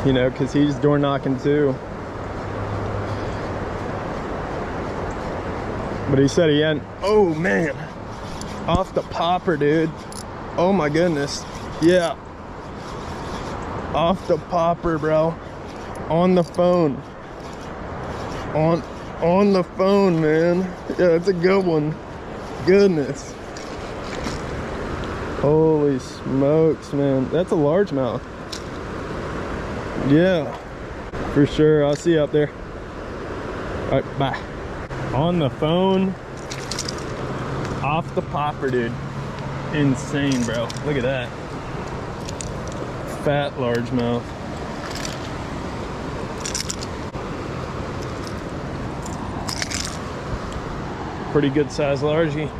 You know, because he's door knocking too. But he said he hadn't. Oh man, off the popper, dude. Oh my goodness. Yeah, off the popper, bro. On the phone. On the phone, man. Yeah, it's a good one. Goodness. Holy smokes, man. That's a largemouth. Yeah, for sure. I'll see you out there. All right, bye. On the phone, off the popper, dude. Insane, bro. Look at that. Fat largemouth. Pretty good size largie.